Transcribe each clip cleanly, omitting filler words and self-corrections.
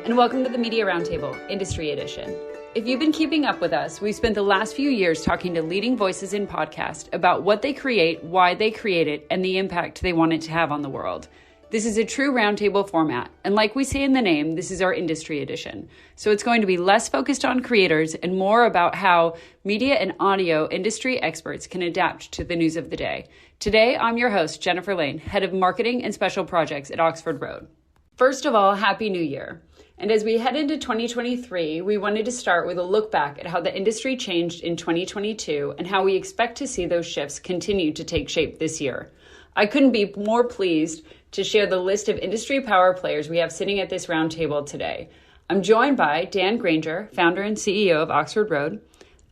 and welcome to the Media Roundtable, Industry Edition. If you've been keeping up with us, we've spent the last few years talking to leading voices in podcast about what they create, why they create it, and the impact they want it to have on the world. This is a true roundtable format, and like we say in the name, this is our Industry Edition. So it's going to be less focused on creators and more about how media and audio industry experts can adapt to the news of the day. Today, I'm your host, Jennifer Laine, Head of Marketing and Special Projects at Oxford Road. First of all, Happy New Year. And as we head into 2023, we wanted to start with a look back at how the industry changed in 2022 and how we expect to see those shifts continue to take shape this year. I couldn't be more pleased to share the list of industry power players we have sitting at this roundtable today. I'm joined by Dan Granger, founder and CEO of Oxford Road,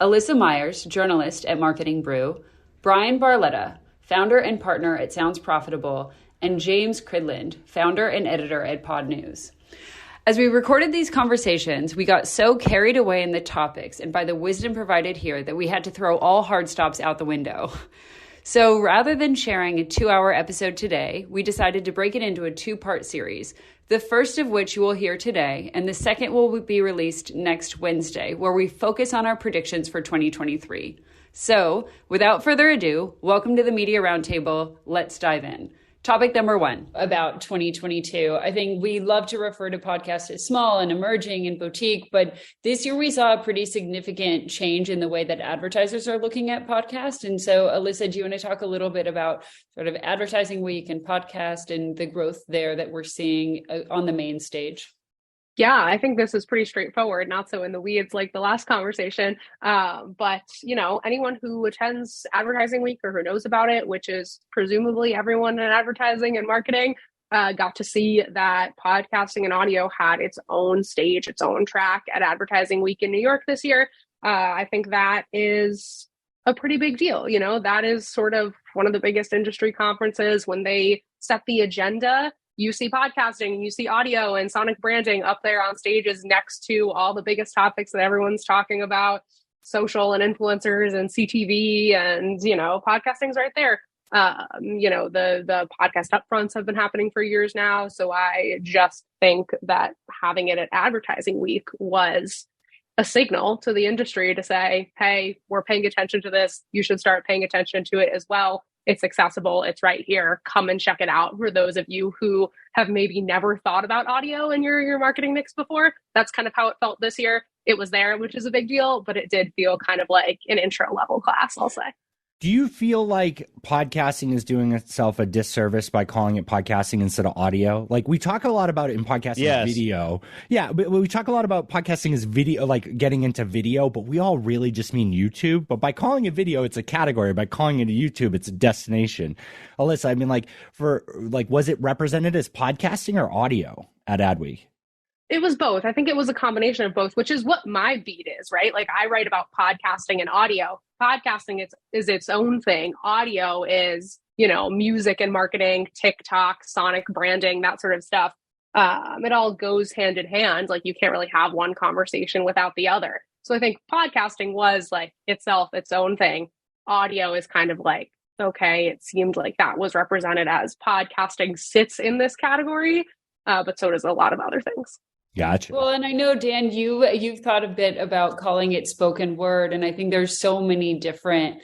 Alyssa Meyers, journalist at Marketing Brew, Bryan Barletta, founder and partner at Sounds Profitable, and James Cridland, founder and editor at Podnews. As we recorded these conversations, we got so carried away in the topics and by the wisdom provided here that we had to throw all hard stops out the window. So rather than sharing a 2-hour episode today, we decided to break it into a 2-part series, the first of which you will hear today, and the second will be released next Wednesday, where we focus on our predictions for 2023. So without further ado, welcome to the Media Roundtable. Let's dive in. Topic number 1 about 2022. I think we love to refer to podcasts as small and emerging and boutique, but this year we saw a pretty significant change in the way that advertisers are looking at podcasts. And so, Alyssa, do you want to talk a little bit about sort of Advertising Week and podcast and the growth there that we're seeing on the main stage? Yeah, I think this is pretty straightforward, not so in the weeds like the last conversation. But, anyone who attends Advertising Week or who knows about it, which is presumably everyone in advertising and marketing, got to see that podcasting and audio had its own stage, its own track at Advertising Week in New York this year. I think that is a pretty big deal. That is sort of one of the biggest industry conferences. When they set the agenda, you see podcasting, you see audio and sonic branding up there on stages next to all the biggest topics that everyone's talking about, social and influencers and CTV and, podcasting's right there. The podcast upfronts have been happening for years now. So I just think that having it at Advertising Week was a signal to the industry to say, hey, we're paying attention to this. You should start paying attention to it as well. It's accessible. It's right here. Come and check it out. For those of you who have maybe never thought about audio in your marketing mix before, that's kind of how it felt this year. It was there, which is a big deal, but it did feel kind of like an intro level class, I'll say. Do you feel like podcasting is doing itself a disservice by calling it podcasting instead of audio? Like we talk a lot about it in podcasting as video. Yeah, but we talk a lot about podcasting as video, like getting into video, but we all really just mean YouTube. But by calling it video, it's a category. By calling it a YouTube, it's a destination. Alyssa, I mean, was it represented as podcasting or audio at Adweek? It was both. I think it was a combination of both, which is what my beat is, right? Like I write about podcasting and audio. Podcasting is its own thing. Audio is, music and marketing, TikTok, sonic branding, that sort of stuff. It all goes hand in hand. Like you can't really have one conversation without the other. So I think podcasting was like itself, its own thing. Audio is kind of like, okay, it seemed like that was represented as podcasting sits in this category, but so does a lot of other things. Gotcha. Well, and I know, Dan, you've thought a bit about calling it spoken word, and I think there's so many different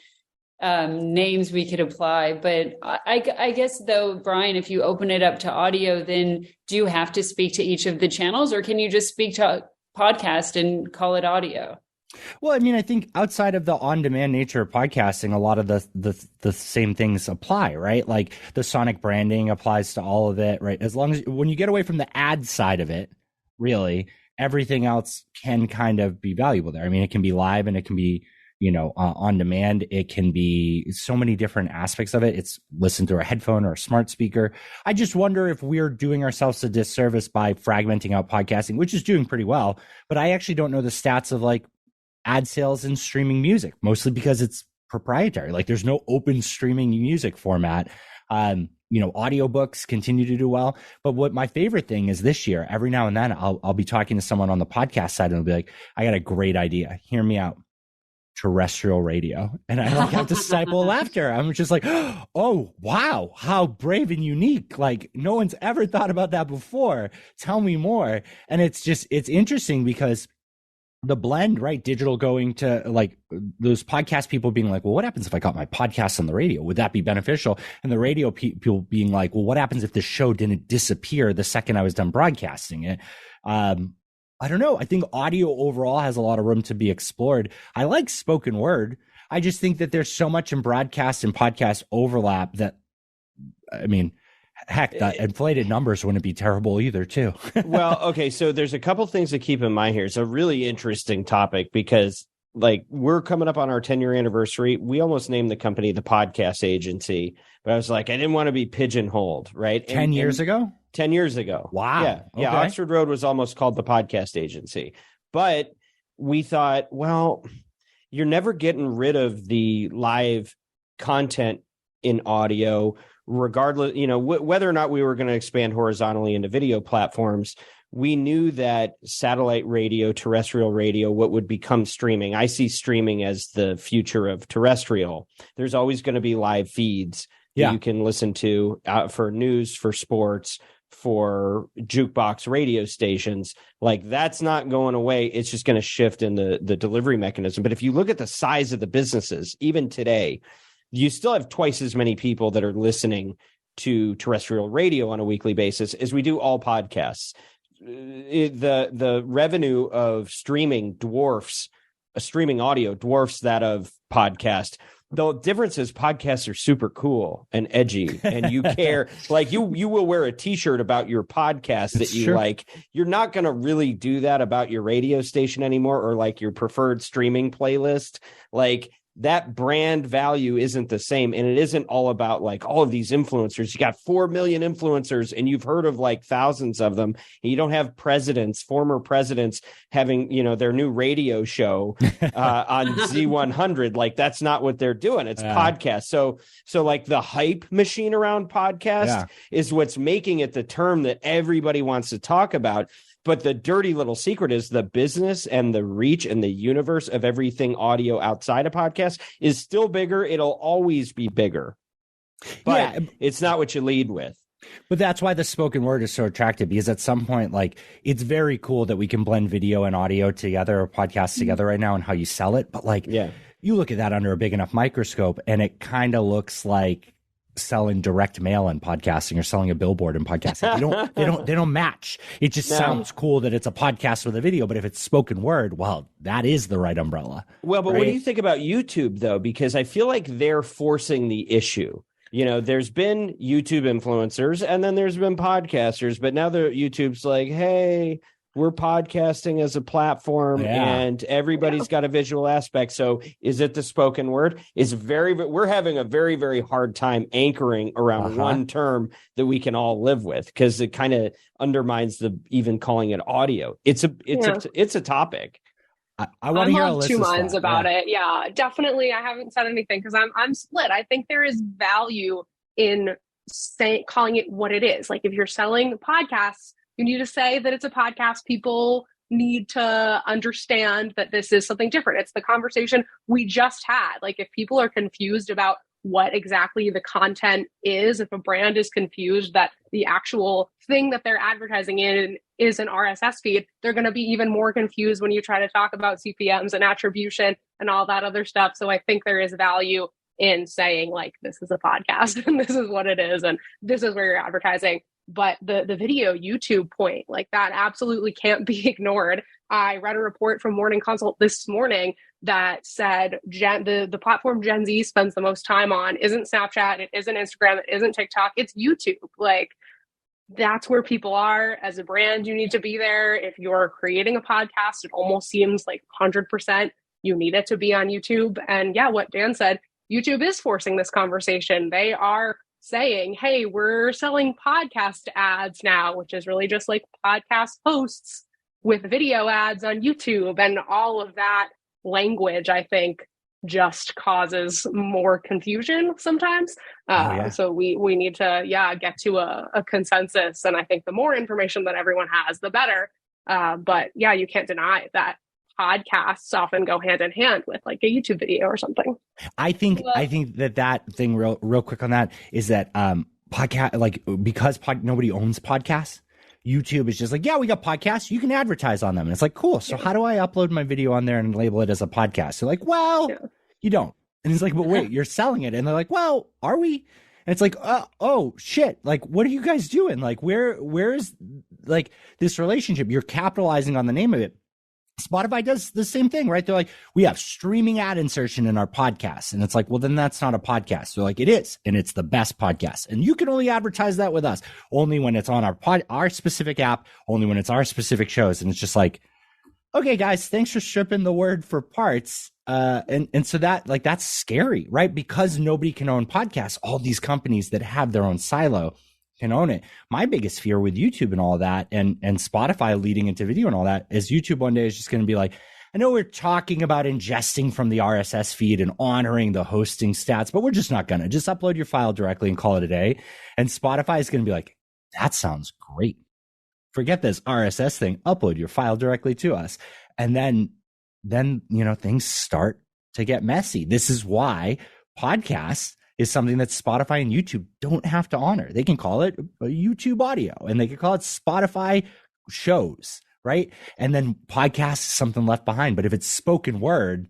names we could apply. But I guess, though, Bryan, if you open it up to audio, then do you have to speak to each of the channels, or can you just speak to podcast and call it audio? Well, I mean, I think outside of the on-demand nature of podcasting, a lot of the same things apply, right? Like the sonic branding applies to all of it, right? As long as when you get away from the ad side of it, really, everything else can kind of be valuable there. I mean, it can be live and it can be, on demand. It can be so many different aspects of it. It's listened through a headphone or a smart speaker. I just wonder if we're doing ourselves a disservice by fragmenting out podcasting, which is doing pretty well. But I actually don't know the stats of like ad sales and streaming music, mostly because it's proprietary. Like there's no open streaming music format. Audiobooks continue to do well. But what my favorite thing is this year, every now and then I'll be talking to someone on the podcast side and I'll be like, I got a great idea. Hear me out. terrestrial radio. And I like have to stifle laughter. I'm just like, oh, wow, how brave and unique. Like no one's ever thought about that before. Tell me more. And it's interesting because the blend, right? Digital going to like those podcast people being like, well, what happens if I got my podcast on the radio? Would that be beneficial? And the radio people being like, well, what happens if the show didn't disappear the second I was done broadcasting it? I don't know. I think audio overall has a lot of room to be explored. I like spoken word. I just think that there's so much in broadcast and podcast overlap that, I mean, heck, the inflated numbers wouldn't be terrible either, too. Well, okay, so there's a couple things to keep in mind here. It's a really interesting topic because, like, we're coming up on our 10-year anniversary. We almost named the company the Podcast Agency, but I was like, I didn't want to be pigeonholed, right? 10 years ago? 10 years ago. Wow. Yeah, okay. yeah. Oxford Road was almost called the Podcast Agency. But we thought, well, you're never getting rid of the live content in audio, regardless, whether or not we were going to expand horizontally into video platforms. We knew that satellite radio, terrestrial radio, what would become streaming. I see streaming as the future of terrestrial. There's always going to be live feeds that you can listen to for news, for sports, for jukebox radio stations. Like that's not going away. It's just going to shift in the delivery mechanism. But if you look at the size of the businesses, even today, you still have twice as many people that are listening to terrestrial radio on a weekly basis as we do all podcasts. The revenue of streaming audio dwarfs that of podcast. The difference is podcasts are super cool and edgy and you care. Like you will wear a t-shirt about your podcast that you like. You're not going to really do that about your radio station anymore or like your preferred streaming playlist. Like that brand value isn't the same. And it isn't all about like all of these influencers. You got 4 million influencers and you've heard of like thousands of them. And you don't have former presidents having, their new radio show on Z100. Like that's not what they're doing. It's podcasts. So like the hype machine around podcast is what's making it the term that everybody wants to talk about. But the dirty little secret is the business and the reach and the universe of everything audio outside of podcasts is still bigger. It'll always be bigger, but it's not what you lead with. But that's why the spoken word is so attractive, because at some point, like, it's very cool that we can blend video and audio together or podcasts together right now and how you sell it. But like, you look at that under a big enough microscope and it kind of looks like selling direct mail in podcasting or selling a billboard in podcasting. They don't match. It just sounds cool that it's a podcast with a video, but if it's spoken word, well, that is the right umbrella. Well, but what do you think about YouTube though? Because I feel like they're forcing the issue. There's been YouTube influencers and then there's been podcasters, but now YouTube's like, hey, we're podcasting as a platform and everybody's got a visual aspect. So is it the spoken word? We're having a very, very hard time anchoring around one term that we can all live with because it kind of undermines even calling it audio. It's a topic. I want to hear Alyssa's 2 minds about it. Yeah, definitely. I haven't said anything because I'm split. I think there is value in calling it what it is. Like if you're selling podcasts, you need to say that it's a podcast. People need to understand that this is something different. It's the conversation we just had. Like if people are confused about what exactly the content is, if a brand is confused that the actual thing that they're advertising in is an RSS feed, they're going to be even more confused when you try to talk about CPMs and attribution and all that other stuff. So I think there is value in saying like, this is a podcast and this is what it is. And this is where you're advertising. But the video YouTube point, like that absolutely can't be ignored. I read a report from Morning Consult this morning that said the platform Gen Z spends the most time on isn't Snapchat, it isn't Instagram, it isn't TikTok, it's YouTube. Like that's where people are. As a brand, you need to be there. If you're creating a podcast, it almost seems like 100% you need it to be on YouTube. And yeah, what Dan said, YouTube is forcing this conversation. They are saying, hey, we're selling podcast ads now, which is really just like podcast hosts with video ads on YouTube. And all of that language, I think, just causes more confusion sometimes. So we need to, get to a consensus. And I think the more information that everyone has, the better. But yeah, you can't deny that podcasts often go hand in hand with like a YouTube video or something. I think that thing real quick on that is that podcast, like, because nobody owns podcasts, YouTube is just like, yeah, we got podcasts, you can advertise on them. And it's like, cool. So how do I upload my video on there and label it as a podcast? They're like, well, you don't. And it's like, but wait, you're selling it. And they're like, well, are we? And it's like, oh shit. Like, what are you guys doing? Like, where is like this relationship? You're capitalizing on the name of it. Spotify does the same thing, right? They're like, we have streaming ad insertion in our podcast. And it's like, well, then that's not a podcast. They're like, it is. And it's the best podcast. And you can only advertise that with us only when it's on our specific app, only when it's our specific shows. And it's just like, okay, guys, thanks for stripping the word for parts. And so that's scary, right? Because nobody can own podcasts. All these companies that have their own silo can own it. My biggest fear with YouTube and all that, and Spotify leading into video and all that, is YouTube one day is just going to be like, I know we're talking about ingesting from the RSS feed and honoring the hosting stats, but we're just not going to. Just upload your file directly and call it a day. And Spotify is going to be like, that sounds great. Forget this RSS thing. Upload your file directly to us. And then things start to get messy. This is why podcasts is something that Spotify and YouTube don't have to honor. They can call it YouTube audio and they can call it Spotify shows, right? And then podcast is something left behind. But if it's spoken word,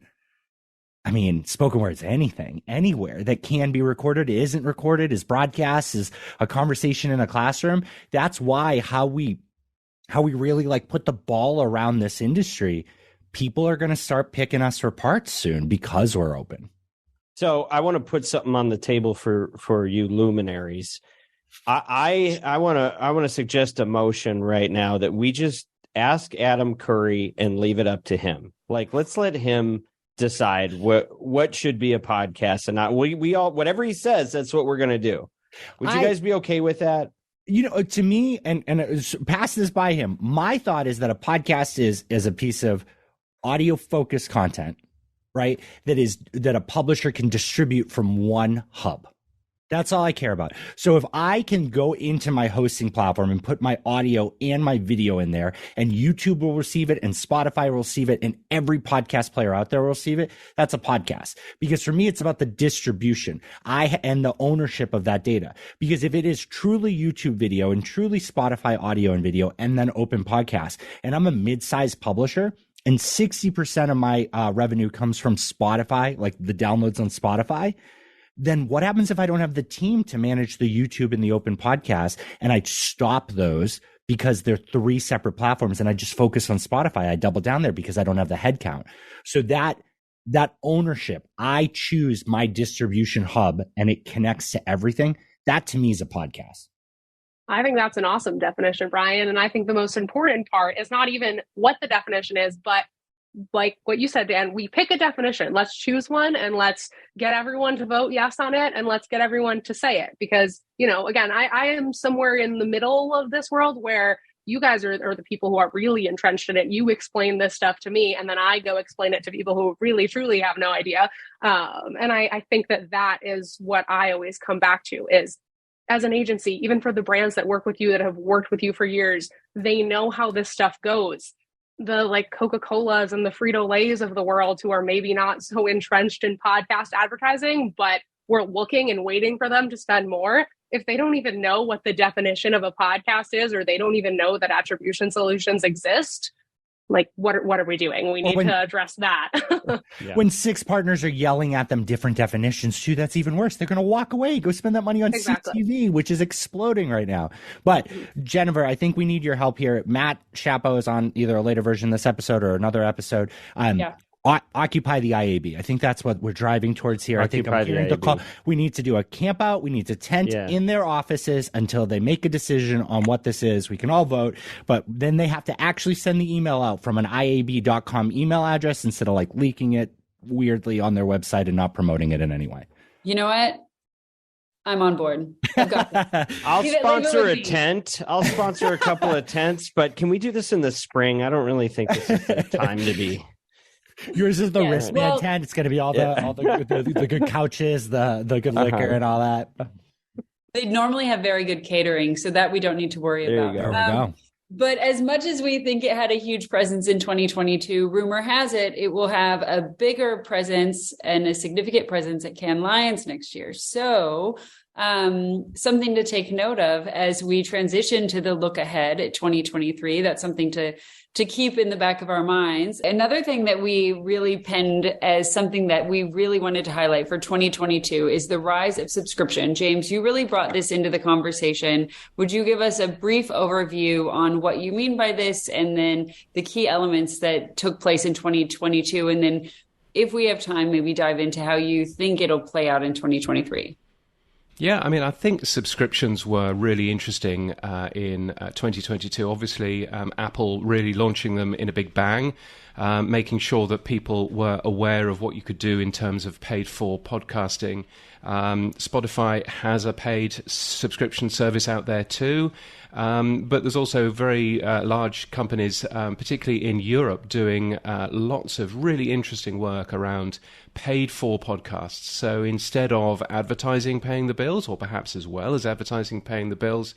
I mean, spoken word's anything, anywhere that can be recorded, isn't recorded, is broadcast, is a conversation in a classroom. That's why how we really like put the ball around this industry. People are going to start picking us for parts soon because we're open. So I want to put something on the table for you luminaries. I want to suggest a motion right now that we just ask Adam Curry and leave it up to him. Like, let's let him decide what should be a podcast and not. We all, whatever he says, that's what we're going to do. Would you guys be okay with that? To me, and pass this by him. My thought is that a podcast is a piece of audio focused content, right? That a publisher can distribute from one hub. That's all I care about. So if I can go into my hosting platform and put my audio and my video in there, and YouTube will receive it, and Spotify will receive it, and every podcast player out there will receive it, that's a podcast. Because for me, it's about the distribution and the ownership of that data. Because if it is truly YouTube video and truly Spotify audio and video, and then open podcast, and I'm a mid-sized publisher, and 60% of my revenue comes from Spotify, like the downloads on Spotify, then what happens if I don't have the team to manage the YouTube and the open podcast, and I stop those because they're three separate platforms, and I just focus on Spotify? I double down there because I don't have the headcount. So that ownership, I choose my distribution hub and it connects to everything. That to me is a podcast. I think that's an awesome definition, Bryan. And I think the most important part is not even what the definition is, but like what you said, Dan, we pick a definition. Let's choose one and let's get everyone to vote yes on it, and let's get everyone to say it. Because, again, I am somewhere in the middle of this world where you guys are the people who are really entrenched in it. You explain this stuff to me, and then I go explain it to people who really, truly have no idea. And I think that is what I always come back to is, as an agency, even for the brands that work with you, that have worked with you for years, they know how this stuff goes. The like Coca-Colas and the Frito-Lays of the world, who are maybe not so entrenched in podcast advertising, but we're looking and waiting for them to spend more. If they don't even know what the definition of a podcast is, or they don't even know that attribution solutions exist, like what are we doing? We need to address that. Yeah. When 6 partners are yelling at them different definitions too, that's even worse. They're going to walk away, go spend that money on CTV, which is exploding right now. But Jennifer, I think we need your help here. Matt Chapo is on either a later version of this episode or another episode. Occupy the IAB. I think that's what we're driving towards here. Occupy, I think I'm hearing the call. We need to do a camp out. We need to tent in their offices until they make a decision on what this is. We can all vote, but then they have to actually send the email out from an IAB.com email address instead of like leaking it weirdly on their website and not promoting it in any way. You know what? I'm on board. I'll sponsor a tent. I'll sponsor a couple of tents, but can we do this in the spring? I don't really think this is the time to be. Yours is the wristband tent. It's going to be all the good couches, the good liquor and all that. They normally have very good catering, so that we don't need to worry about. There we go. But as much as we think it had a huge presence in 2022, rumor has it, it will have a bigger presence and a significant presence at Cannes Lions next year. So something to take note of as we transition to the look ahead at 2023. That's something to keep in the back of our minds. Another thing that we really penned as something that we really wanted to highlight for 2022 is the rise of subscription. James, you really brought this into the conversation. Would you give us a brief overview on what you mean by this, and then the key elements that took place in 2022? And then if we have time, maybe dive into how you think it'll play out in 2023. Yeah, I mean, I think subscriptions were really interesting in 2022. Obviously, Apple really launching them in a big bang, making sure that people were aware of what you could do in terms of paid for podcasting. Spotify has a paid subscription service out there too. But there's also very large companies, particularly in Europe, doing lots of really interesting work around paid for podcasts. So instead of advertising paying the bills, or perhaps as well as advertising paying the bills,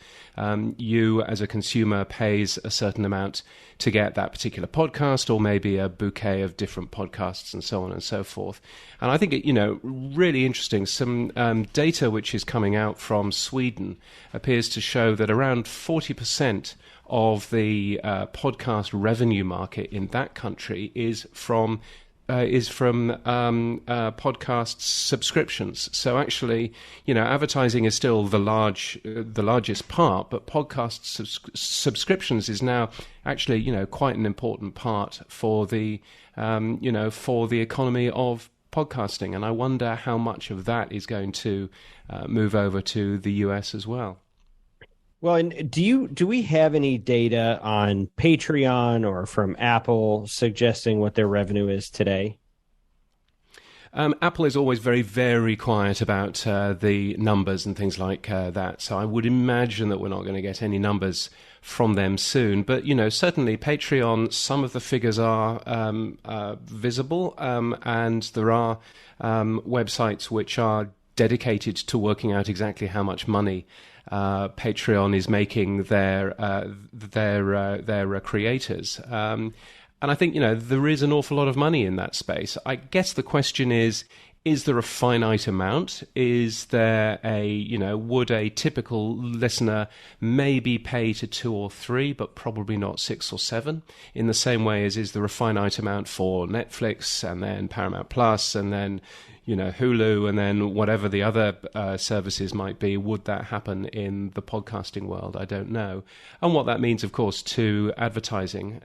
you as a consumer pays a certain amount to get that particular podcast, or maybe a bouquet of different podcasts and so on and so forth. And I think it, really interesting. Some data which is coming out from Sweden appears to show that around 40% of the podcast revenue market in that country is from podcast subscriptions. So actually, advertising is still the largest part, but podcast subscriptions is now actually, quite an important part for the, for the economy of podcasting. And I wonder how much of that is going to move over to the US as well. Well, and do we have any data on Patreon or from Apple suggesting what their revenue is today? Apple is always very, very quiet about the numbers and things like that. So I would imagine that we're not going to get any numbers from them soon. But, certainly Patreon, some of the figures are visible, and there are websites which are dedicated to working out exactly how much money Patreon is making their creators. And I think, there is an awful lot of money in that space. I guess the question is there a finite amount? Is there would a typical listener maybe pay to 2 or 3, but probably not 6 or 7? In the same way as, is there a finite amount for Netflix and then Paramount Plus and then, Hulu and then whatever the other services might be? Would that happen in the podcasting world? I don't know. And what that means, of course, to advertising,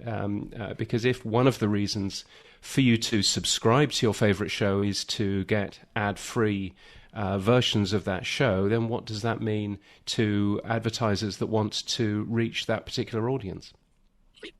because if one of the reasons for you to subscribe to your favorite show is to get ad-free versions of that show, then what does that mean to advertisers that want to reach that particular audience?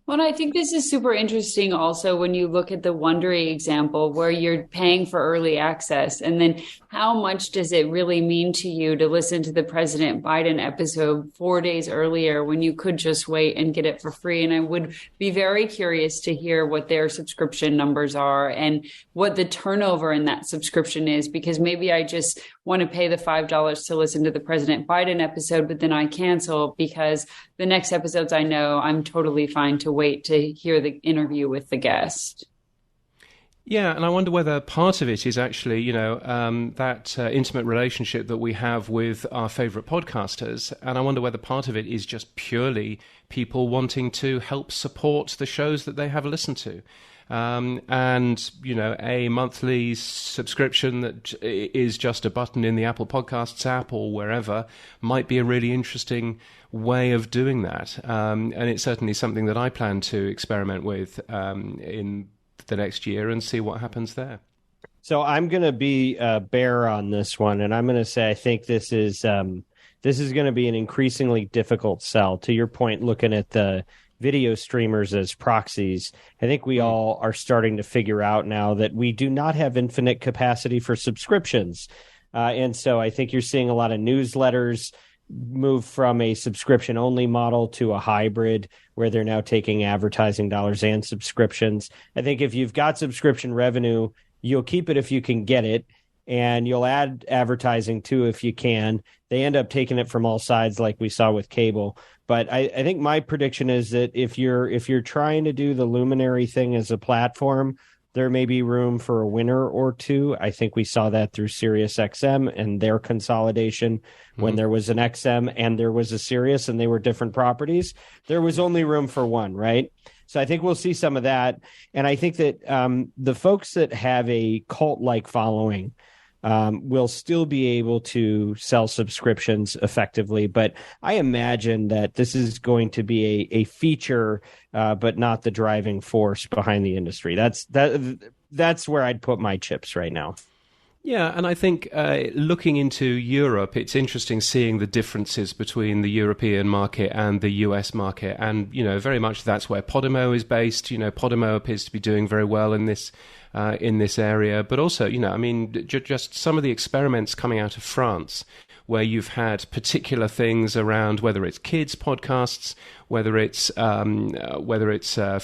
Well, I think this is super interesting also when you look at the Wondery example where you're paying for early access, and then how much does it really mean to you to listen to the President Biden episode 4 days earlier when you could just wait and get it for free? And I would be very curious to hear what their subscription numbers are and what the turnover in that subscription is, because maybe I just want to pay the $5 to listen to the President Biden episode, but then I cancel because the next episodes I know I'm totally fine to wait to hear the interview with the guest. Yeah, and I wonder whether part of it is actually, that intimate relationship that we have with our favorite podcasters. And I wonder whether part of it is just purely people wanting to help support the shows that they have listened to. And, a monthly subscription that is just a button in the Apple Podcasts app or wherever might be a really interesting way of doing that. And it's certainly something that I plan to experiment with in the next year and see what happens there. So I'm going to be a bear on this one, and I'm going to say I think this is going to be an increasingly difficult sell. To your point, looking at the video streamers as proxies, I think we all are starting to figure out now that we do not have infinite capacity for subscriptions. And so I think you're seeing a lot of newsletters move from a subscription-only model to a hybrid where they're now taking advertising dollars and subscriptions. I think if you've got subscription revenue, you'll keep it if you can get it. and you'll add advertising too if you can. They end up taking it from all sides, like we saw with cable. But I think my prediction is that if you're trying to do the Luminary thing as a platform, there may be room for a winner or two. I think we saw that through SiriusXM and their consolidation when there was an XM and there was a Sirius and they were different properties. There was only room for one, right? So I think we'll see some of that. And I think that the folks that have a cult-like following will still be able to sell subscriptions effectively. But I imagine that this is going to be a feature, but not the driving force behind the industry. That's where I'd put my chips right now. Yeah, and I think looking into Europe, it's interesting seeing the differences between the European market and the US market. And, very much that's where Podimo is based. Podimo appears to be doing very well in this area. But also, just some of the experiments coming out of France, where you've had particular things around whether it's kids podcasts, whether it's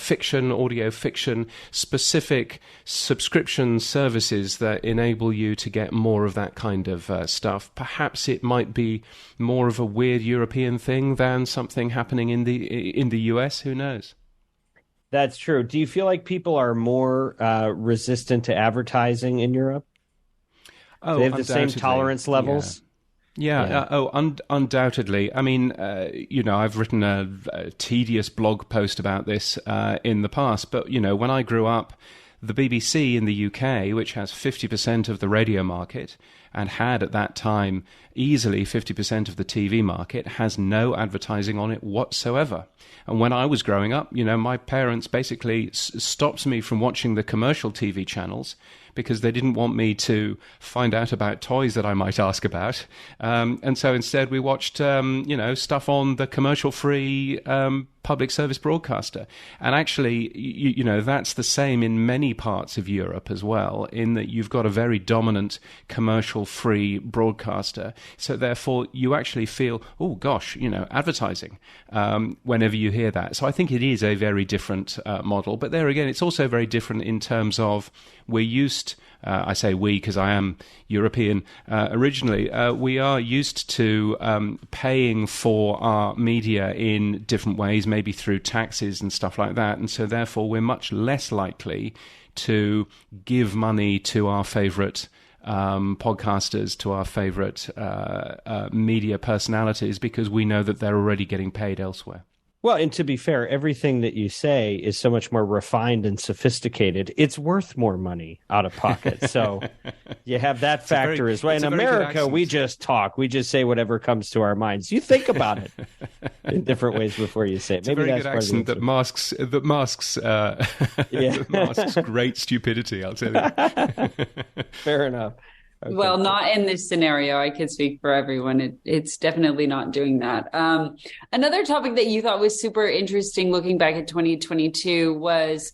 fiction, audio fiction, specific subscription services that enable you to get more of that kind of stuff. Perhaps it might be more of a weird European thing than something happening in the US. Who knows? That's true. Do you feel like people are more resistant to advertising in Europe? Oh, they have the same tolerance levels? Yeah. Undoubtedly. I mean, I've written a tedious blog post about this in the past, but, when I grew up, the BBC in the UK, which has 50% of the radio market and had at that time easily 50% of the TV market, has no advertising on it whatsoever. And when I was growing up, my parents basically stopped me from watching the commercial TV channels because they didn't want me to find out about toys that I might ask about. And so instead we watched, stuff on the commercial-free public service broadcaster. And actually, that's the same in many parts of Europe as well, in that you've got a very dominant commercial-free broadcaster. So therefore, you actually feel, oh, gosh, advertising whenever you hear that. So I think it is a very different model. But there again, it's also very different in terms of we're used, I say we because I am European originally, we are used to paying for our media in different ways, maybe through taxes and stuff like that. And so therefore we're much less likely to give money to our favourite podcasters, to our favourite media personalities, because we know that they're already getting paid elsewhere. Well, and to be fair, everything that you say is so much more refined and sophisticated. It's worth more money out of pocket. So you have that factor as well. In America, we just talk. We just say whatever comes to our minds. You think about it in different ways before you say it. Maybe that's a very good accent that masks great stupidity, I'll tell you. Fair enough. Okay. Well, not in this scenario. I could speak for everyone. It's definitely not doing that. Another topic that you thought was super interesting looking back at 2022 was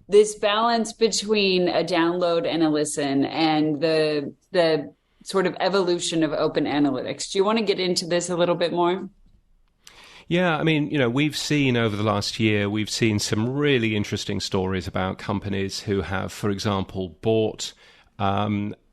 this balance between a download and a listen and the sort of evolution of open analytics. Do you want to get into this a little bit more? Yeah, I mean, we've seen over the last year, we've seen some really interesting stories about companies who have, for example, bought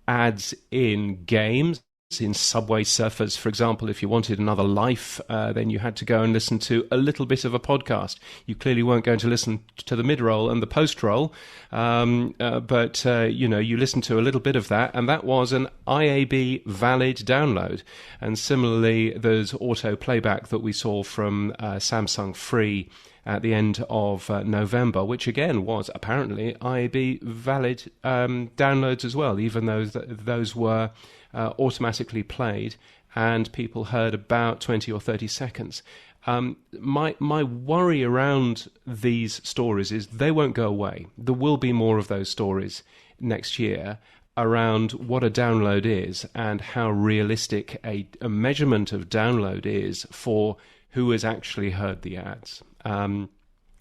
ads in games, in Subway Surfers, for example. If you wanted another life, then you had to go and listen to a little bit of a podcast. You clearly weren't going to listen to the mid-roll and the post-roll, but you listened to a little bit of that, and that was an IAB valid download. And similarly, there's auto playback that we saw from Samsung Free at the end of November, which again was apparently IAB valid downloads as well, even though those were automatically played and people heard about 20 or 30 seconds. My worry around these stories is they won't go away. There will be more of those stories next year around what a download is and how realistic a measurement of download is for who has actually heard the ads. And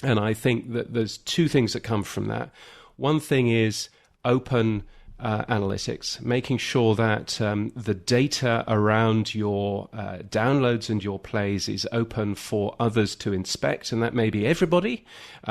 I think that there's two things that come from that. One thing is open analytics, making sure that the data around your downloads and your plays is open for others to inspect, and that may be everybody. The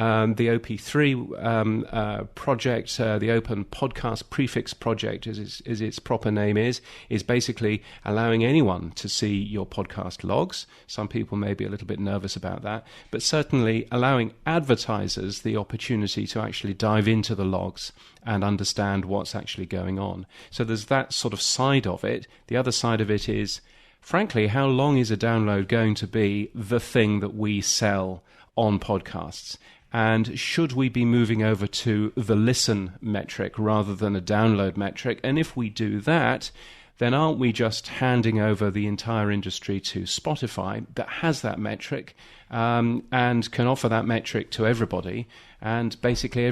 OP3 project, the Open Podcast Prefix Project, as its proper name is basically allowing anyone to see your podcast logs. Some people may be a little bit nervous about that, but certainly allowing advertisers the opportunity to actually dive into the logs and understand what's actually going on. So there's that sort of side of it. The other side of it is, frankly, how long is a download going to be the thing that we sell on podcasts? And should we be moving over to the listen metric rather than a download metric? And if we do that, then aren't we just handing over the entire industry to Spotify that has that metric and can offer that metric to everybody? And basically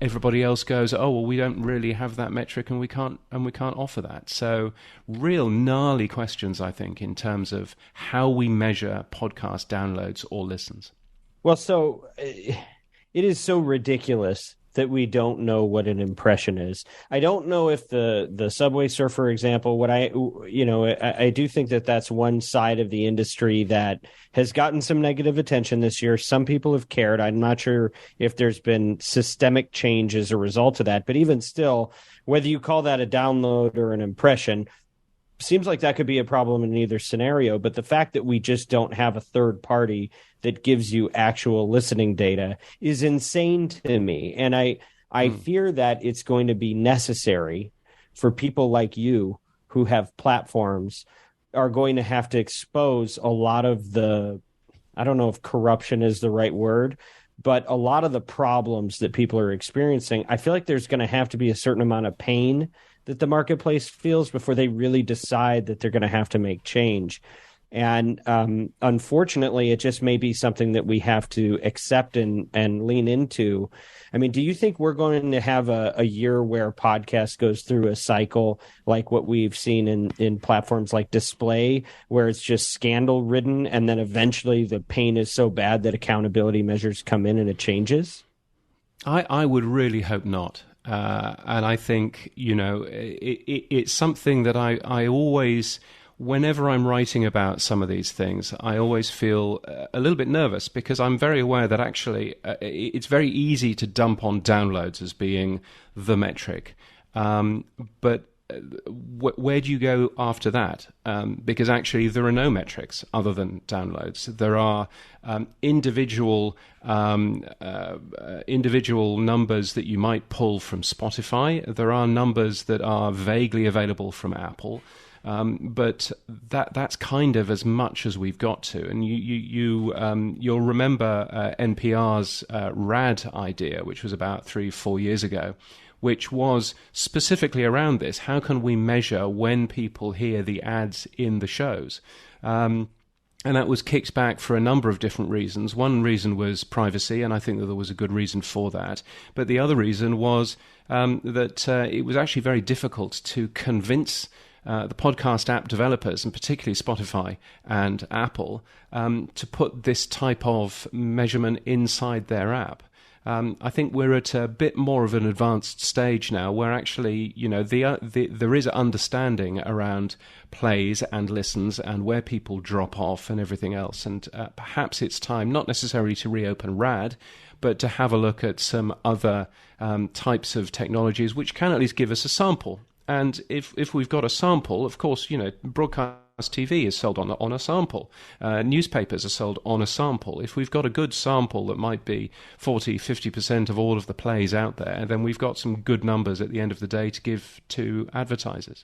everybody else goes, oh, well, we don't really have that metric and we can't offer that. So real gnarly questions, I think, in terms of how we measure podcast downloads or listens. Well, so it is so ridiculous that we don't know what an impression is. I don't know if the Subway Surfer example, I do think that that's one side of the industry that has gotten some negative attention this year. Some people have cared. I'm not sure if there's been systemic change as a result of that, but even still, whether you call that a download or an impression, seems like that could be a problem in either scenario. But the fact that we just don't have a third party that gives you actual listening data is insane to me. And I fear that it's going to be necessary for people like you who have platforms are going to have to expose a lot of the, I don't know if corruption is the right word, but a lot of the problems that people are experiencing. I feel like there's going to have to be a certain amount of pain that the marketplace feels before they really decide that they're going to have to make change. And unfortunately, it just may be something that we have to accept and lean into. I mean, do you think we're going to have a year where podcast goes through a cycle like what we've seen in platforms like Display, where it's just scandal ridden, and then eventually the pain is so bad that accountability measures come in and it changes? I would really hope not. And I think, it's something that I always, whenever I'm writing about some of these things, I always feel a little bit nervous because I'm very aware that actually it's very easy to dump on downloads as being the metric. But where do you go after that? Because actually there are no metrics other than downloads. There are individual numbers that you might pull from Spotify. There are numbers that are vaguely available from Apple. But that's kind of as much as we've got to. And you'll remember NPR's RAD idea, which was about 3-4 years ago, which was specifically around this. How can we measure when people hear the ads in the shows? And that was kicked back for a number of different reasons. One reason was privacy, and I think that there was a good reason for that. But the other reason was that it was actually very difficult to convince the podcast app developers, and particularly Spotify and Apple, to put this type of measurement inside their app. I think we're at a bit more of an advanced stage now where actually, there is understanding around plays and listens and where people drop off and everything else. And perhaps it's time, not necessarily to reopen RAD, but to have a look at some other types of technologies which can at least give us a sample. And if we've got a sample, of course, broadcast TV is sold on a sample. Newspapers are sold on a sample. If we've got a good sample that might be 40-50% of all of the plays out there, then we've got some good numbers at the end of the day to give to advertisers.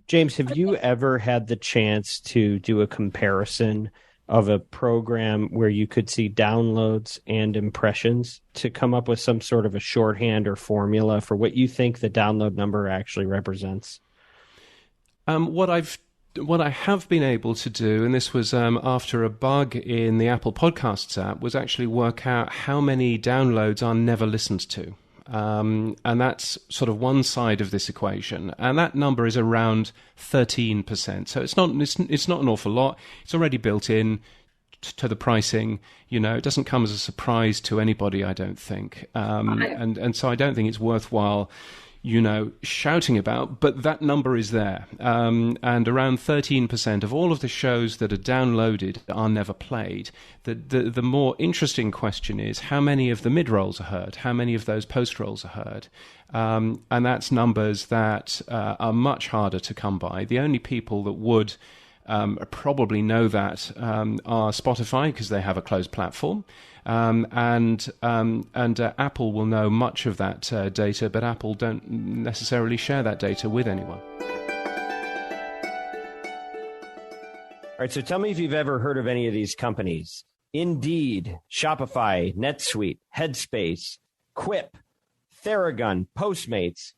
James, have you ever had the chance to do a comparison of a program where you could see downloads and impressions to come up with some sort of a shorthand or formula for what you think the download number actually represents? What I have been able to do, and this was after a bug in the Apple Podcasts app, was actually work out how many downloads are never listened to. And that's sort of one side of this equation. And that number is around 13%. So it's not an awful lot. It's already built in to the pricing. It doesn't come as a surprise to anybody, I don't think. And so I don't think it's worthwhile shouting about, but that number is there. And around 13% of all of the shows that are downloaded are never played. The more interesting question is how many of the mid-rolls are heard, how many of those post-rolls are heard. And that's numbers that are much harder to come by. The only people that would probably know that are Spotify, because they have a closed platform. And Apple will know much of that data, but Apple don't necessarily share that data with anyone. All right, so tell me if you've ever heard of any of these companies. Indeed, Shopify, NetSuite, Headspace, Quip, Theragun, Postmates.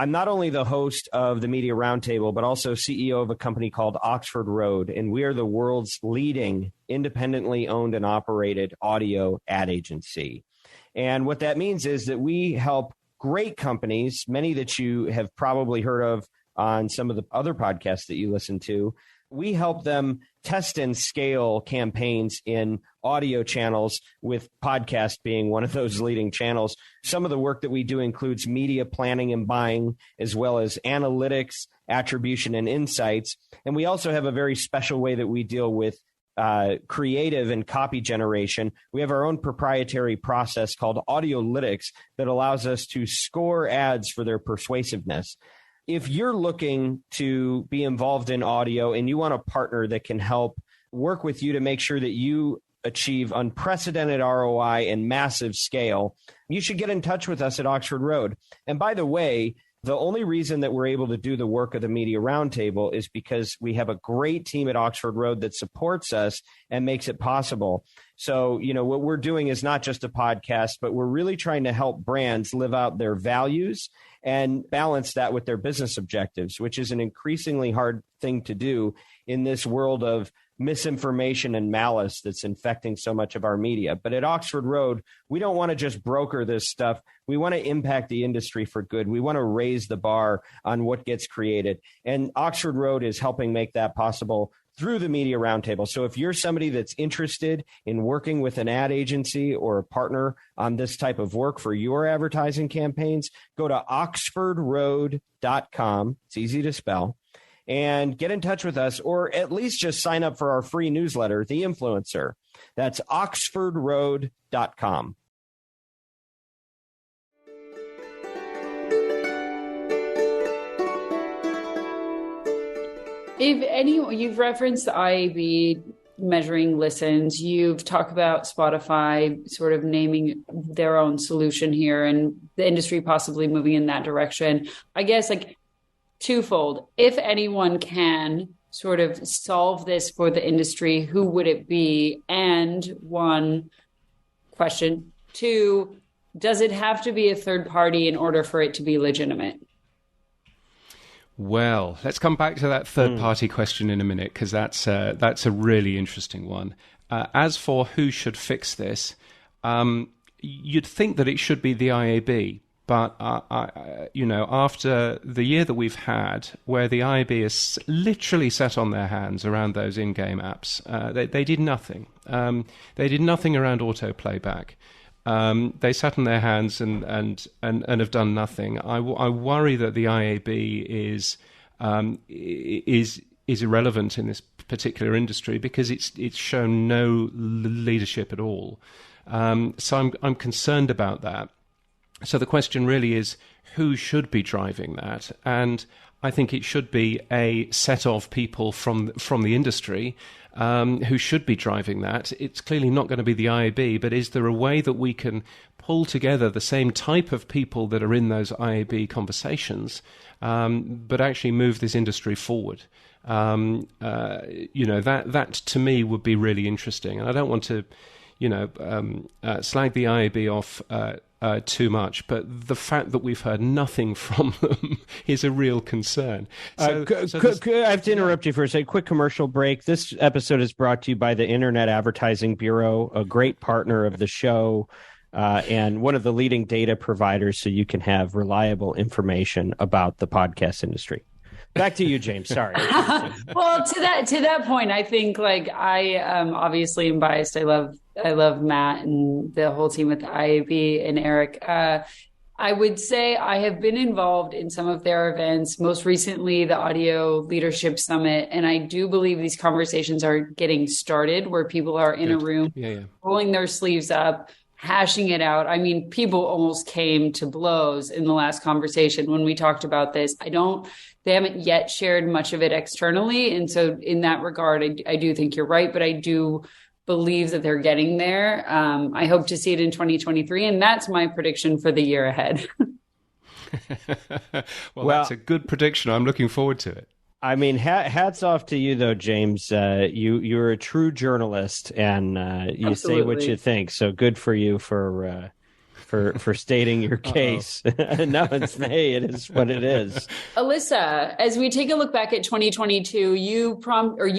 I'm not only the host of the Media Roundtable, but also CEO of a company called Oxford Road, and we are the world's leading independently owned and operated audio ad agency. And what that means is that we help great companies, many that you have probably heard of on some of the other podcasts that you listen to. We help them test and scale campaigns in audio channels, with podcast being one of those leading channels. Some of the work that we do includes media planning and buying, as well as analytics, attribution, and insights. And we also have a very special way that we deal with creative and copy generation. We have our own proprietary process called Audiolytics that allows us to score ads for their persuasiveness. If you're looking to be involved in audio and you want a partner that can help work with you to make sure that you achieve unprecedented ROI and massive scale, you should get in touch with us at Oxford Road. And by the way, the only reason that we're able to do the work of the Media Roundtable is because we have a great team at Oxford Road that supports us and makes it possible. So, what we're doing is not just a podcast, but we're really trying to help brands live out their values and balance that with their business objectives, which is an increasingly hard thing to do in this world of misinformation and malice that's infecting so much of our media. But at Oxford Road, we don't want to just broker this stuff. We want to impact the industry for good. We want to raise the bar on what gets created. And Oxford Road is helping make that possible through the Media Roundtable. So if you're somebody that's interested in working with an ad agency or a partner on this type of work for your advertising campaigns, go to oxfordroad.com. It's easy to spell. And get in touch with us, or at least just sign up for our free newsletter, The Influencer. That's oxfordroad.com. If anyone, you've referenced the IAB measuring listens, you've talked about Spotify sort of naming their own solution here and the industry possibly moving in that direction. I guess twofold. If anyone can sort of solve this for the industry, who would it be? And one question. Two, does it have to be a third party in order for it to be legitimate? Well, let's come back to that third-party question in a minute, because that's a really interesting one. As for who should fix this, you'd think that it should be the IAB, but after the year that we've had, where the IAB has literally sat on their hands around those in-game apps, they did nothing. They did nothing around auto playback. They sat on their hands and have done nothing. I worry that the IAB is irrelevant in this particular industry because it's shown no leadership at all. So I'm concerned about that. So the question really is, who should be driving that? And I think it should be a set of people from the industry who should be driving that. It's clearly not going to be the IAB, but is there a way that we can pull together the same type of people that are in those IAB conversations, but actually move this industry forward? That to me would be really interesting. And I don't want to, slag the IAB off too much, but the fact that we've heard nothing from them is a real concern. I have to interrupt you for a second. Quick commercial break. This episode is brought to you by the Internet Advertising Bureau, a great partner of the show, and one of the leading data providers, so you can have reliable information about the podcast industry. Back to you, James. Sorry. Well, to that point, I think I obviously am biased. I love Matt and the whole team with the IAB and Eric. I would say I have been involved in some of their events, most recently the Audio Leadership Summit. And I do believe these conversations are getting started where people are in a room, rolling their sleeves up, hashing it out. I mean, people almost came to blows in the last conversation when we talked about this. They haven't yet shared much of it externally. And so in that regard, I do think you're right, but I do believe that they're getting there. I hope to see it in 2023, and that's my prediction for the year ahead. well, that's a good prediction. I'm looking forward to it. I mean, hats off to you, though, James. You're a true journalist, and you say what you think. So good for you for stating your case. No, it is what it is. Alyssa, as we take a look back at 2022, you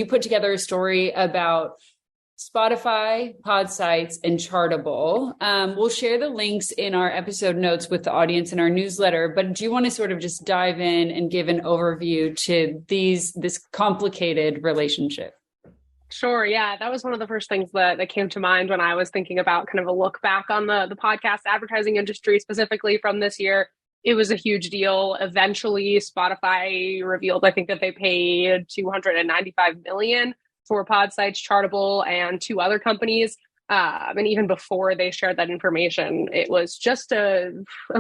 put together a story about Spotify, Podsights, and Chartable. We'll share the links in our episode notes with the audience in our newsletter, but do you want to sort of just dive in and give an overview to this complicated relationship? Sure. Yeah, that was one of the first things that came to mind when I was thinking about kind of a look back on the podcast advertising industry, specifically from this year. It was a huge deal. Eventually, Spotify revealed, I think, that they paid $295 million for Podsights, Chartable, and two other companies. And even before they shared that information, it was just a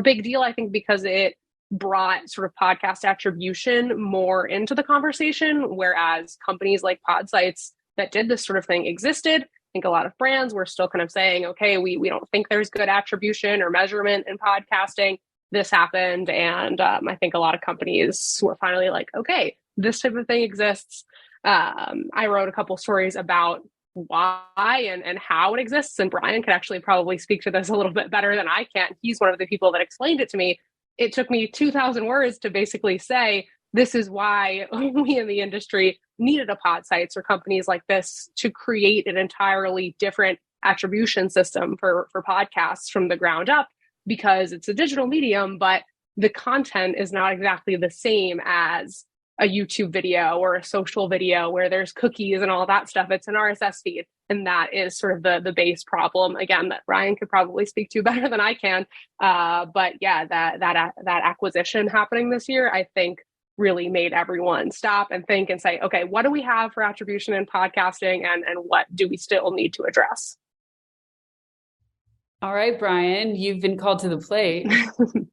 big deal, I think, because it brought sort of podcast attribution more into the conversation, whereas companies like Podsights that did this sort of thing existed. I think a lot of brands were still kind of saying, okay, we don't think there's good attribution or measurement in podcasting. This happened. And I think a lot of companies were finally like, okay, this type of thing exists. I wrote a couple stories about why and how it exists. And Bryan could actually probably speak to this a little bit better than I can. He's one of the people that explained it to me. It took me 2,000 words to basically say, this is why we in the industry needed a Podsights or companies like this to create an entirely different attribution system for podcasts from the ground up, because it's a digital medium, but the content is not exactly the same as a YouTube video or a social video where there's cookies and all that stuff. It's an RSS feed. And that is sort of the base problem, again, that Bryan could probably speak to better than I can. But yeah, that acquisition happening this year, I think really made everyone stop and think and say, okay, what do we have for attribution in podcasting and what do we still need to address? All right, Bryan, you've been called to the plate.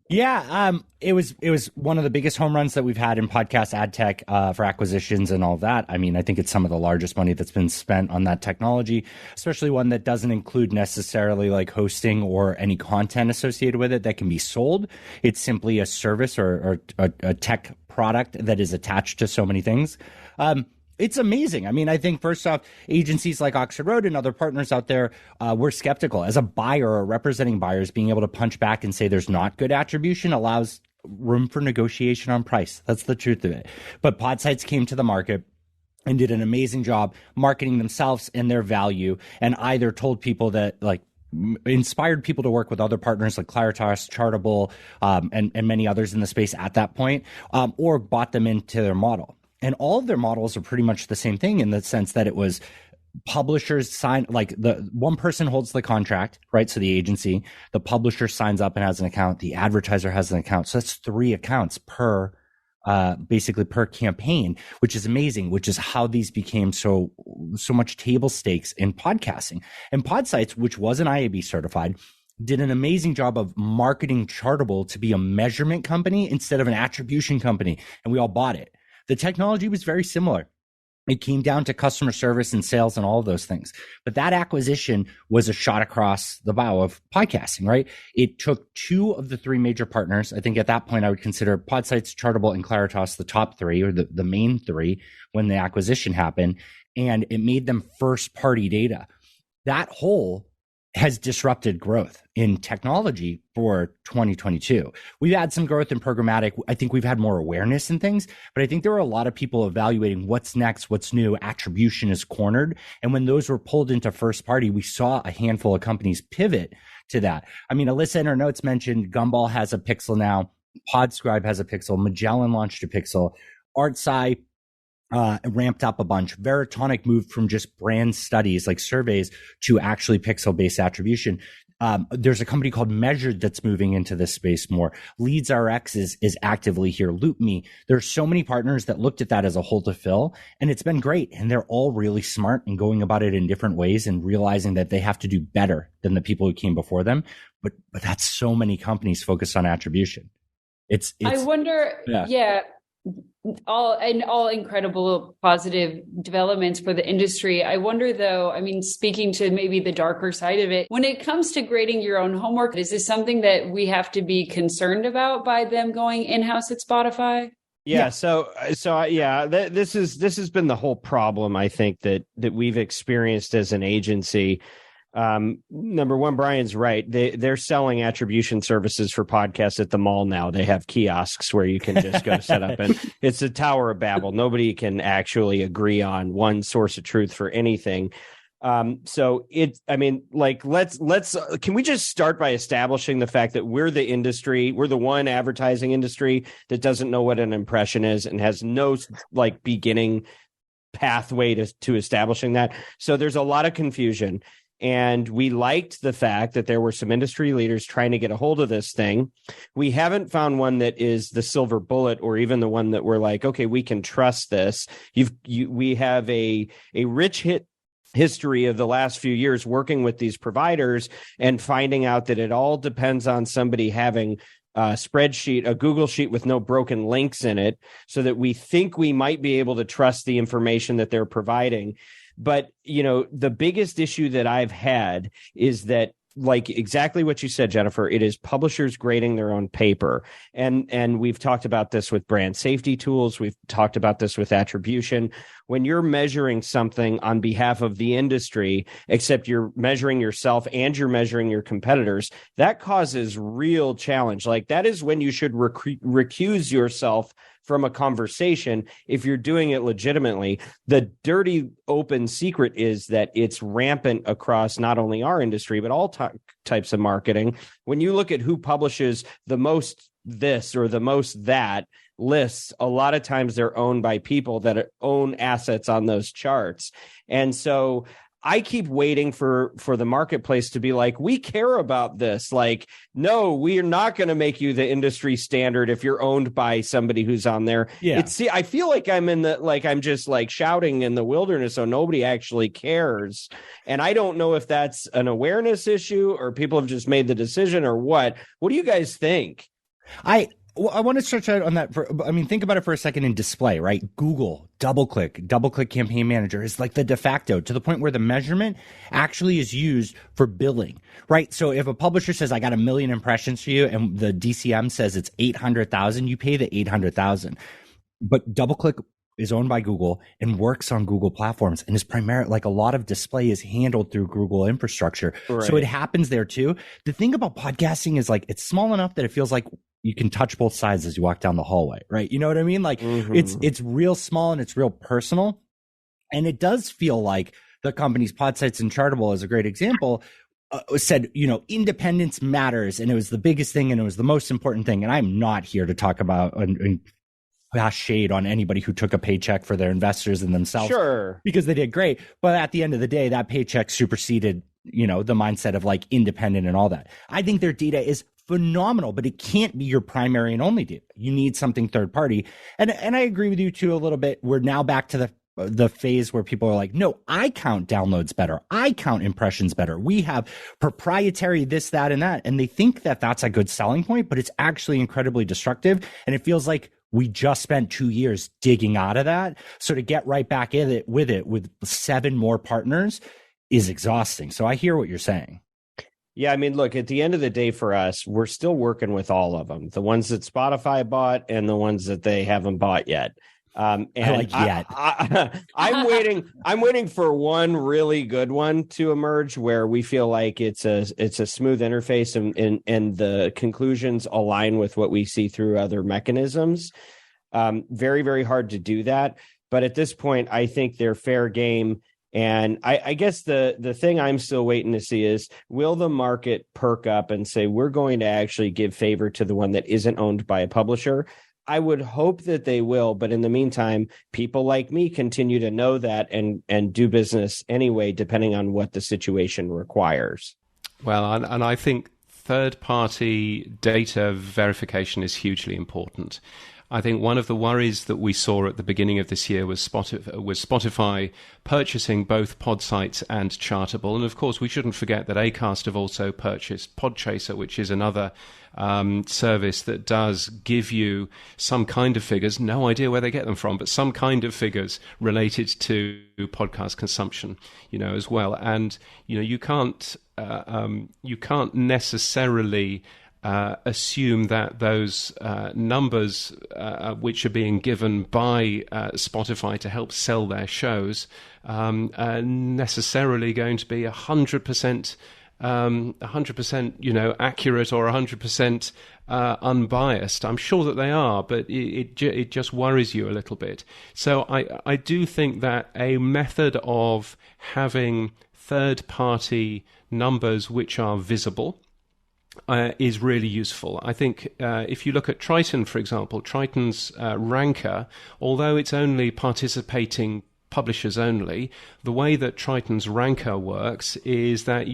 Yeah, it was one of the biggest home runs that we've had in podcast ad tech for acquisitions and all that. I mean, I think it's some of the largest money that's been spent on that technology, especially one that doesn't include necessarily like hosting or any content associated with it that can be sold. It's simply a service or a tech product that is attached to so many things. It's amazing. I mean, I think first off, agencies like Oxford Road and other partners out there were skeptical. As a buyer or representing buyers, being able to punch back and say there's not good attribution allows room for negotiation on price. That's the truth of it. But Podsights came to the market and did an amazing job marketing themselves and their value, and either told people that like inspired people to work with other partners like Claritas, Chartable, and many others in the space at that point, or bought them into their model. And all of their models are pretty much the same thing in the sense that it was publishers sign, like the one person holds the contract, right? So the agency, the publisher signs up and has an account. The advertiser has an account. So that's 3 accounts per, basically per campaign, which is amazing, which is how these became so much table stakes in podcasting. And Podsights, which wasn't IAB certified, did an amazing job of marketing Chartable to be a measurement company instead of an attribution company. And we all bought it. The technology was very similar. It came down to customer service and sales and all of those things. But that acquisition was a shot across the bow of podcasting, right? It took 2 of the 3 major partners. I think at that point, I would consider Podsights, Chartable, and Claritas the top 3 or the main 3 when the acquisition happened. And it made them first party data. That whole has disrupted growth in technology for 2022. We've had some growth in programmatic. I think we've had more awareness in things, but I think there were a lot of people evaluating what's next, what's new. Attribution is cornered. And when those were pulled into first party, we saw a handful of companies pivot to that. I mean, Alyssa in her notes mentioned Gumball has a pixel now. Podscribe has a pixel. Magellan launched a pixel. ArtSci ramped up a bunch. Veritonic moved from just brand studies like surveys to actually pixel-based attribution. There's a company called Measured that's moving into this space more. LeadsRx is actively here. LoopMe. There's so many partners that looked at that as a hole to fill, and it's been great. And they're all really smart and going about it in different ways and realizing that they have to do better than the people who came before them. But that's so many companies focused on attribution. It's I wonder, all incredible positive developments for the industry. I wonder though, I mean, speaking to maybe the darker side of it, when it comes to grading your own homework, is this something that we have to be concerned about by them going in-house at Spotify? Yeah. So this has been the whole problem, I think, that we've experienced as an agency. Number one, Brian's right. They're selling attribution services for podcasts at the mall now. They have kiosks where you can just go set up, and it's a Tower of Babel. Nobody can actually agree on one source of truth for anything. Let's can we just start by establishing the fact that we're the one advertising industry that doesn't know what an impression is and has no beginning pathway to establishing that. So there's a lot of confusion. And we liked the fact that there were some industry leaders trying to get a hold of this thing. We haven't found one that is the silver bullet, or even the one that we're like, okay, we can trust this. We have a rich history of the last few years working with these providers and finding out that it all depends on somebody having a spreadsheet, a Google sheet with no broken links in it, so that we think we might be able to trust the information that they're providing. But, the biggest issue that I've had is that, exactly what you said, Jennifer, it is publishers grading their own paper. And we've talked about this with brand safety tools. We've talked about this with attribution. When you're measuring something on behalf of the industry, except you're measuring yourself and you're measuring your competitors, that causes real challenge. That is when you should recuse yourself from a conversation if you're doing it legitimately. The dirty open secret is that it's rampant across not only our industry, but all types of marketing. When you look at who publishes the most this or the most that lists, a lot of times they're owned by people that own assets on those charts. And so I keep waiting for the marketplace to be like, we care about this. No, we are not going to make you the industry standard if you're owned by somebody who's on there. Yeah. I feel like I'm just shouting in the wilderness, so nobody actually cares. And I don't know if that's an awareness issue or people have just made the decision or what. What do you guys think? I want to stretch out on that. Think about it for a second in display, right? Google, DoubleClick Campaign Manager is like the de facto, to the point where the measurement actually is used for billing, right? So if a publisher says, I got 1 million impressions for you, and the DCM says it's 800,000, you pay the 800,000. But DoubleClick is owned by Google and works on Google platforms, and is primarily, a lot of display is handled through Google infrastructure. Right. So it happens there too. The thing about podcasting is it's small enough that it feels like you can touch both sides as you walk down the hallway, right? You know what I mean? It's real small and it's real personal. And it does feel like the companies, Podsights and Chartable is a great example, said, independence matters. And it was the biggest thing and it was the most important thing. And I'm not here to talk about and cast shade on anybody who took a paycheck for their investors and themselves. Sure. Because they did great. But at the end of the day, that paycheck superseded, the mindset of independent and all that. I think their data is phenomenal, but it can't be your primary and only data. You need something third party. And I agree with you too a little bit. We're now back to the phase where people are like, no, I count downloads better. I count impressions better. We have proprietary this, that, and that. And they think that that's a good selling point, but it's actually incredibly destructive. And it feels like we just spent 2 years digging out of that. So to get right back in it with 7 more partners is exhausting. So I hear what you're saying. Yeah, look, at the end of the day for us, we're still working with all of them, the ones that Spotify bought and the ones that they haven't bought yet. I'm waiting for one really good one to emerge where we feel like it's a smooth interface and the conclusions align with what we see through other mechanisms. Very, very hard to do that. But at this point, I think they're fair game. And I guess the thing I'm still waiting to see is, will the market perk up and say, we're going to actually give favor to the one that isn't owned by a publisher? I would hope that they will. But in the meantime, people like me continue to know that and do business anyway, depending on what the situation requires. Well, and I think third-party data verification is hugely important. I think one of the worries that we saw at the beginning of this year was Spotify purchasing both Podsights and Chartable. And of course, we shouldn't forget that Acast have also purchased Podchaser, which is another service that does give you some kind of figures, no idea where they get them from, but some kind of figures related to podcast consumption, as well. And, you can't necessarily assume that those numbers which are being given by Spotify to help sell their shows are necessarily going to be 100%, 100%, accurate or 100% unbiased. I'm sure that they are, but it just worries you a little bit. So I do think that a method of having third-party numbers which are visible is really useful. I think if you look at Triton, for example, Triton's ranker, although it's only participating publishers only, the way that Triton's ranker works is that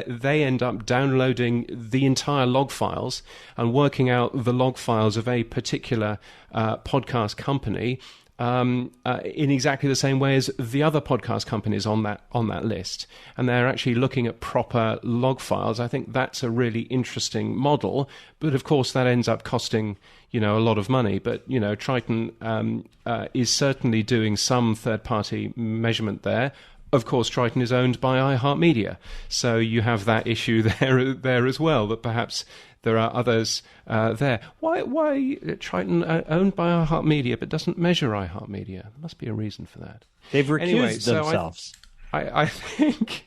they end up downloading the entire log files and working out the log files of a particular podcast company in exactly the same way as the other podcast companies on that list, and they're actually looking at proper log files. I think that's a really interesting model, but of course that ends up costing a lot of money. But Triton is certainly doing some third-party measurement there. Of course, Triton is owned by iHeartMedia, so you have that issue there as well, that perhaps there are others there. Why Triton owned by iHeartMedia but doesn't measure iHeartMedia? There must be a reason for that. They've recused themselves. I think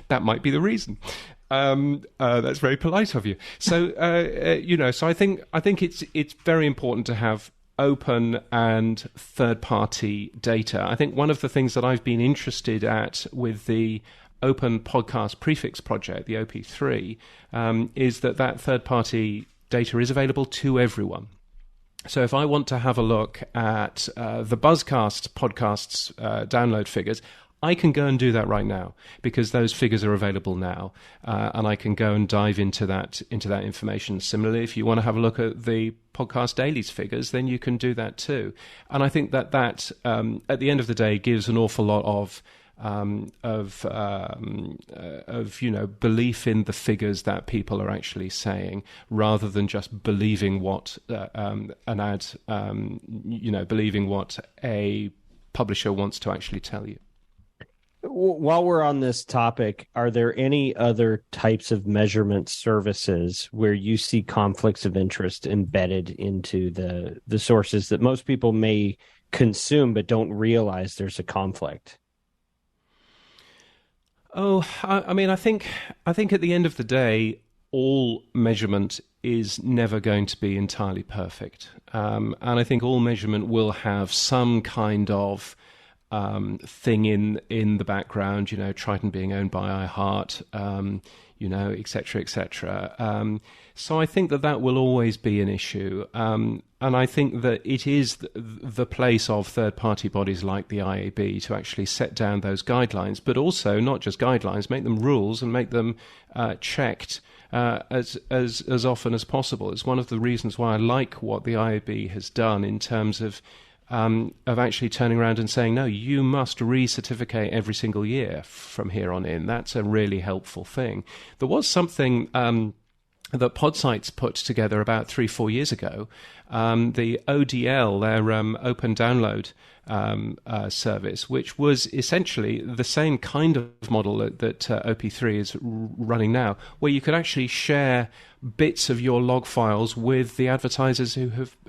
that might be the reason. That's very polite of you. So so I think it's very important to have open and third-party data. I think one of the things that I've been interested at with the Open Podcast Prefix Project, the OP3, is that third-party data is available to everyone. So if I want to have a look at the Buzzcast podcasts download figures, I can go and do that right now because those figures are available now, and I can go and dive into that information. Similarly, if you want to have a look at the Podcast Daily's figures, then you can do that too. And I think that at the end of the day gives an awful lot of belief in the figures that people are actually saying, rather than just believing what believing what a publisher wants to actually tell you. While we're on this topic, are there any other types of measurement services where you see conflicts of interest embedded into the sources that most people may consume but don't realize there's a conflict? Oh, I think at the end of the day, all measurement is never going to be entirely perfect. And I think all measurement will have some kind of thing in the background, Triton being owned by iHeart, et cetera, et cetera. So I think that will always be an issue. And I think that it is the place of third-party bodies like the IAB to actually set down those guidelines, but also not just guidelines, make them rules and make them checked as often as possible. It's one of the reasons why I like what the IAB has done in terms of actually turning around and saying, no, you must recertificate every single year from here on in. That's a really helpful thing. There was something that Podsights put together about 3-4 years ago, the ODL, their open download service, which was essentially the same kind of model that OP3 is running now, where you could actually share bits of your log files with the advertisers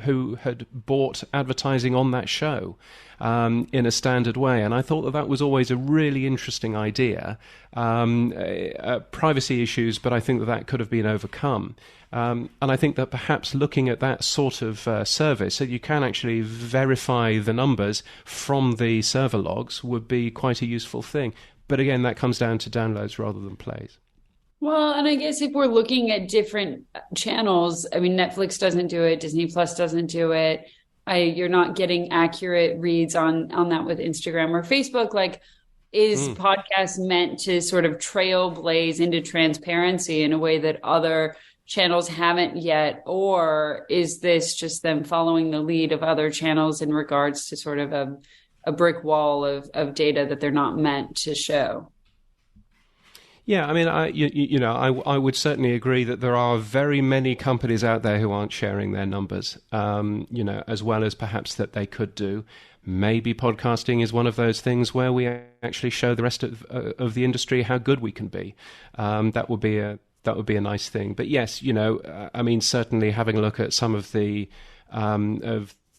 who had bought advertising on that show in a standard way. And I thought that was always a really interesting idea. Privacy issues, but I think that could have been overcome. And I think that perhaps looking at that sort of service, so you can actually verify the numbers from the server logs, would be quite a useful thing. But again, that comes down to downloads rather than plays. Well, and I guess if we're looking at different channels, I mean, Netflix doesn't do it, Disney Plus doesn't do it. You're not getting accurate reads on that with Instagram or Facebook. Like, Is podcast meant to sort of trailblaze into transparency in a way that other channels haven't yet? Or is this just them following the lead of other channels in regards to sort of a brick wall of data that they're not meant to show? Yeah, I mean, I would certainly agree that there are very many companies out there who aren't sharing their numbers, as well as perhaps that they could do. Maybe podcasting is one of those things where we actually show the rest of the industry how good we can be. That would be a nice thing. But yes, I mean, certainly having a look at some of the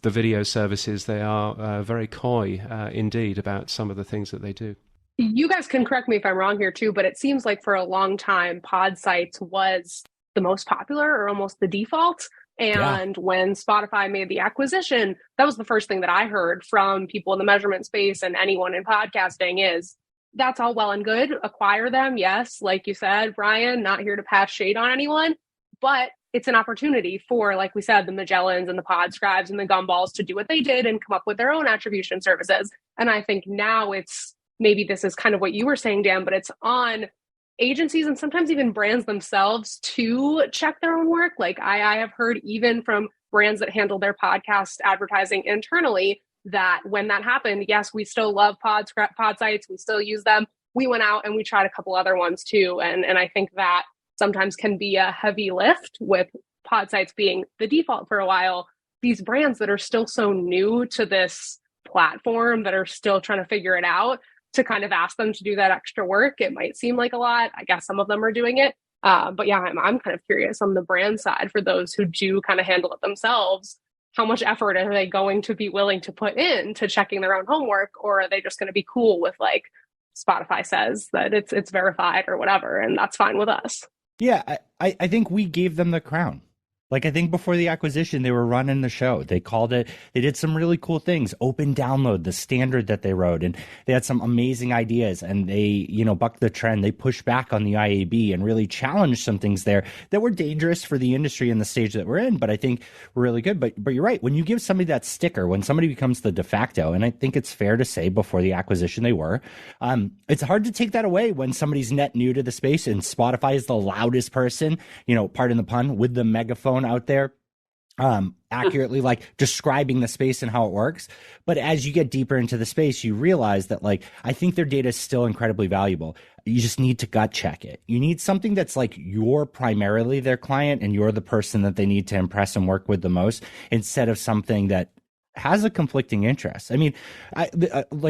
video services, they are very coy indeed about some of the things that they do. You guys can correct me if I'm wrong here too, but it seems like for a long time, pod sites was the most popular or almost the default. And when Spotify made the acquisition, that was the first thing that I heard from people in the measurement space and anyone in podcasting is that's all well and good. Acquire them. Yes. Like you said, Bryan, not here to pass shade on anyone, but it's an opportunity for, like we said, the Magellans and the Podscribes and the Gumballs to do what they did and come up with their own attribution services. And I think now maybe this is kind of what you were saying, Dan, but it's on agencies and sometimes even brands themselves to check their own work. Like I have heard even from brands that handle their podcast advertising internally that when that happened, yes, we still love pod sites. We still use them. We went out and we tried a couple other ones too. And I think that sometimes can be a heavy lift with pod sites being the default for a while. These brands that are still so new to this platform that are still trying to figure it out, to kind of ask them to do that extra work. It might seem like a lot. I guess some of them are doing it. But yeah, I'm kind of curious on the brand side for those who do kind of handle it themselves. How much effort are they going to be willing to put in to checking their own homework? Or are they just going to be cool with like Spotify says that it's verified or whatever, and that's fine with us? Yeah, I think we gave them the crown. Like, I think before the acquisition, they were running the show. They called it, they did some really cool things, open download, the standard that they wrote, and they had some amazing ideas, and they, bucked the trend. They pushed back on the IAB and really challenged some things there that were dangerous for the industry and the stage that we're in, but I think were really good. But you're right. When you give somebody that sticker, when somebody becomes the de facto, and I think it's fair to say before the acquisition they were, it's hard to take that away when somebody's net new to the space and Spotify is the loudest person, pardon the pun, with the megaphone out there accurately like describing the space and how it works. But as you get deeper into the space, you realize that I think their data is still incredibly valuable. You just need to gut check it. You need something that's like you're primarily their client and you're the person that they need to impress and work with the most, instead of something that has a conflicting interest. I mean,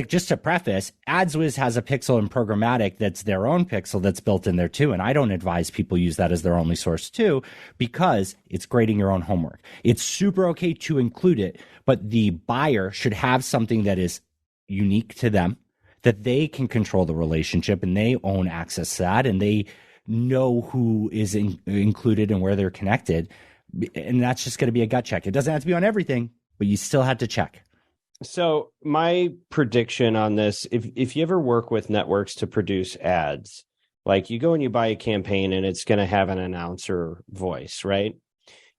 just to preface, AdsWiz has a pixel in programmatic that's their own pixel that's built in there too. And I don't advise people use that as their only source too, because it's grading your own homework. It's super okay to include it, but the buyer should have something that is unique to them, that they can control the relationship and they own access to that and they know who is included and where they're connected. And that's just going to be a gut check. It doesn't have to be on everything, but you still had to check. So my prediction on this, if you ever work with networks to produce ads, like you go and you buy a campaign and it's going to have an announcer voice, right?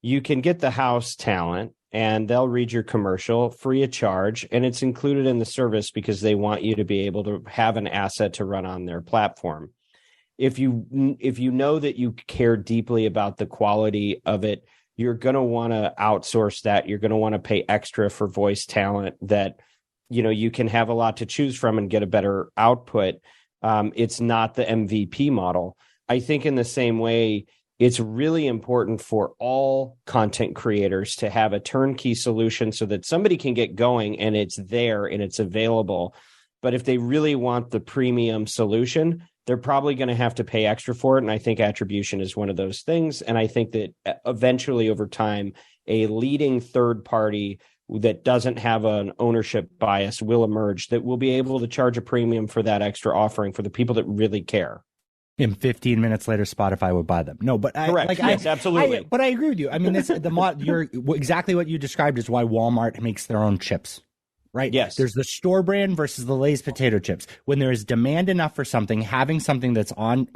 You can get the house talent and they'll read your commercial free of charge. And it's included in the service because they want you to be able to have an asset to run on their platform. If you know that you care deeply about the quality of it, you're going to want to outsource that. You're going to want to pay extra for voice talent that, you can have a lot to choose from and get a better output. It's not the MVP model. I think in the same way, it's really important for all content creators to have a turnkey solution so that somebody can get going and it's there and it's available. But if they really want the premium solution, they're probably going to have to pay extra for it. And I think attribution is one of those things. And I think that eventually over time, a leading third party that doesn't have an ownership bias will emerge that will be able to charge a premium for that extra offering for the people that really care. And 15 minutes later, Spotify would buy them. No, but correct. Yes, absolutely. But I agree with you. I mean, you're exactly what you described is why Walmart makes their own chips. Right? Yes. There's the store brand versus the Lay's potato chips. When there is demand enough for something, having something that's on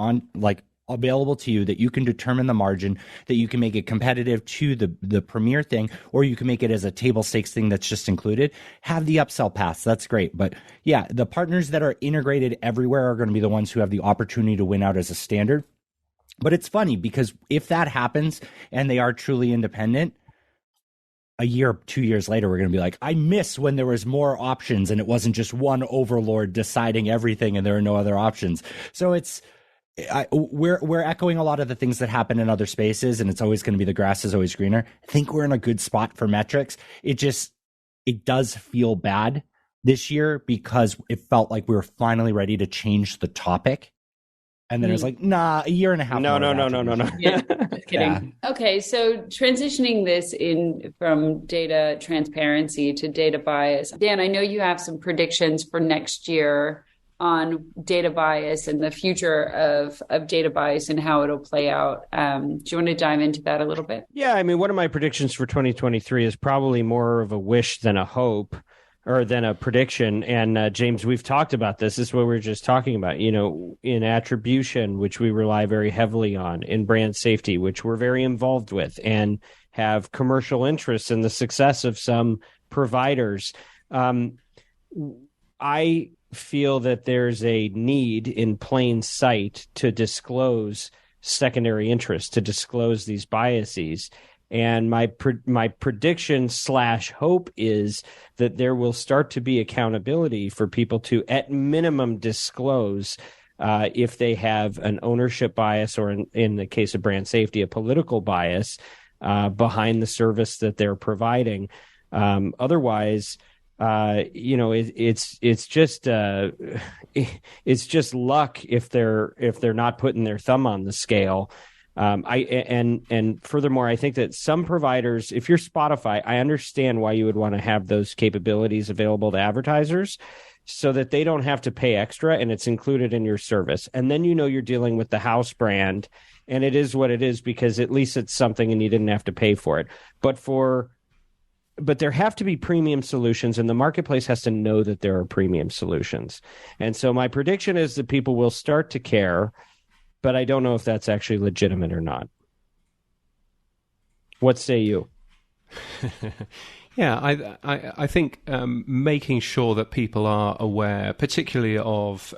available to you that you can determine the margin, that you can make it competitive to the premier thing, or you can make it as a table stakes thing that's just included. Have the upsell paths. That's great. But yeah, the partners that are integrated everywhere are going to be the ones who have the opportunity to win out as a standard. But it's funny because if that happens and they are truly independent, a year, 2 years later, we're going to be like, I miss when there was more options and it wasn't just one overlord deciding everything and there are no other options. So we're echoing a lot of the things that happen in other spaces, and it's always going to be the grass is always greener. I think we're in a good spot for metrics. It does feel bad this year because it felt like we were finally ready to change the topic. And then it was like, nah, a year and a half. No. Yeah, just kidding. Yeah. Okay, so transitioning this in from data transparency to data bias. Dan, I know you have some predictions for next year on data bias and the future of data bias and how it'll play out. Do you want to dive into that a little bit? Yeah, I mean, one of my predictions for 2023 is probably more of a wish than a hope, or than a prediction. And James, we've talked about this. This is what we were just talking about, in attribution, which we rely very heavily on, in brand safety, which we're very involved with and have commercial interests in the success of some providers. I feel that there's a need in plain sight to disclose secondary interests, to disclose these biases. And my prediction / hope is that there will start to be accountability for people to, at minimum, disclose if they have an ownership bias, or in the case of brand safety, a political bias behind the service that they're providing. Otherwise, it's just luck if they're not putting their thumb on the scale. And furthermore, I think that some providers, if you're Spotify, I understand why you would want to have those capabilities available to advertisers so that they don't have to pay extra and it's included in your service. And then you're dealing with the house brand, and it is what it is because at least it's something and you didn't have to pay for it. But there have to be premium solutions, and the marketplace has to know that there are premium solutions. And so my prediction is that people will start to care, but I don't know if that's actually legitimate or not. What say you? Yeah, I think making sure that people are aware, particularly of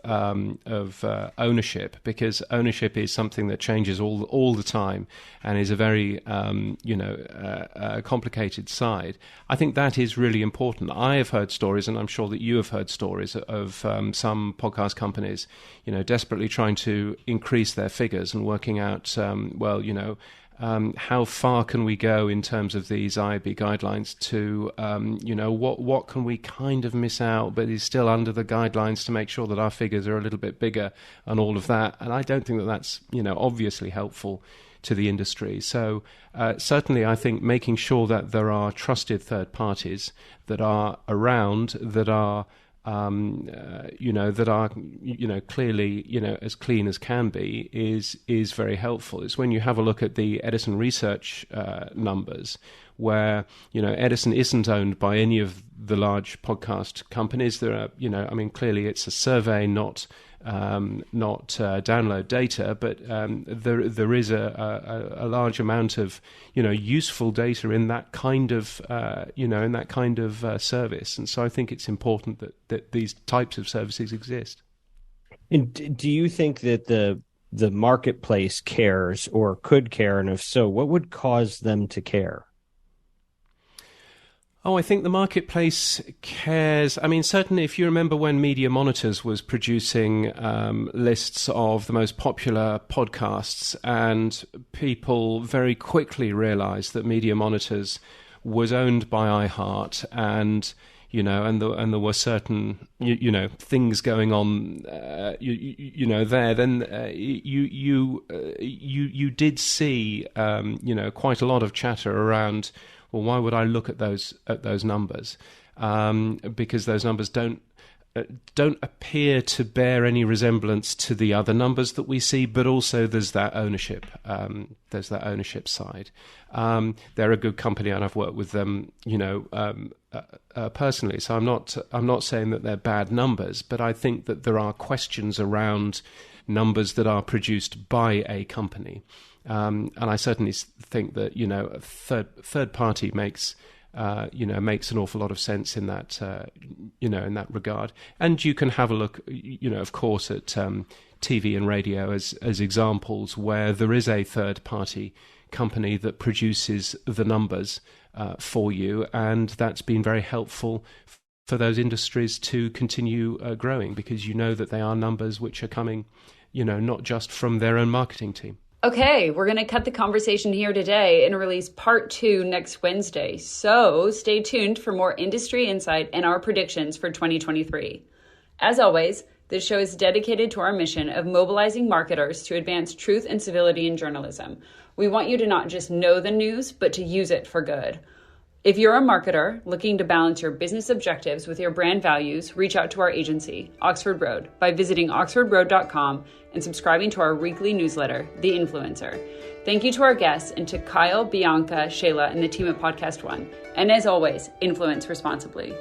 ownership, because ownership is something that changes all the time and is a very complicated side. I think that is really important. I have heard stories, and I'm sure that you have heard stories of some podcast companies, desperately trying to increase their figures and working out, how far can we go in terms of these IAB guidelines to, what can we kind of miss out, but is still under the guidelines to make sure that our figures are a little bit bigger and all of that. And I don't think that that's, obviously helpful to the industry. So certainly I think making sure that there are trusted third parties that are around, that are that are clearly as clean as can be is very helpful. It's when you have a look at the Edison research numbers, where Edison isn't owned by any of the large podcast companies. There are clearly it's a survey, not download data, but there is a large amount of useful data in that kind of service, and so I think it's important that these types of services exist. And do you think that the marketplace cares or could care, and if so, what would cause them to care? Oh, I think the marketplace cares. I mean, certainly if you remember when Media Monitors was producing lists of the most popular podcasts, and people very quickly realized that Media Monitors was owned by iHeart, and there were certain things going on there, then you did see quite a lot of chatter around, well, why would I look at those numbers? Because those numbers don't don't appear to bear any resemblance to the other numbers that we see, but also there's that ownership. There's that ownership side. They're a good company, and I've worked with them, personally. So I'm not saying that they're bad numbers, but I think that there are questions around numbers that are produced by a company, and I certainly think that a third party makes an awful lot of sense in that in that regard. And you can have a look, of course, at TV and radio as examples where there is a third party company that produces the numbers for you, and that's been very helpful for those industries to continue growing, because that they are numbers which are coming, not just from their own marketing team. Okay, we're going to cut the conversation here today and release part 2 next Wednesday. So stay tuned for more industry insight and our predictions for 2023. As always, this show is dedicated to our mission of mobilizing marketers to advance truth and civility in journalism. We want you to not just know the news, but to use it for good. If you're a marketer looking to balance your business objectives with your brand values, reach out to our agency, Oxford Road, by visiting oxfordroad.com and subscribing to our weekly newsletter, The Influencer. Thank you to our guests and to Kyle, Bianca, Shayla, and the team at Podcast One. And as always, influence responsibly.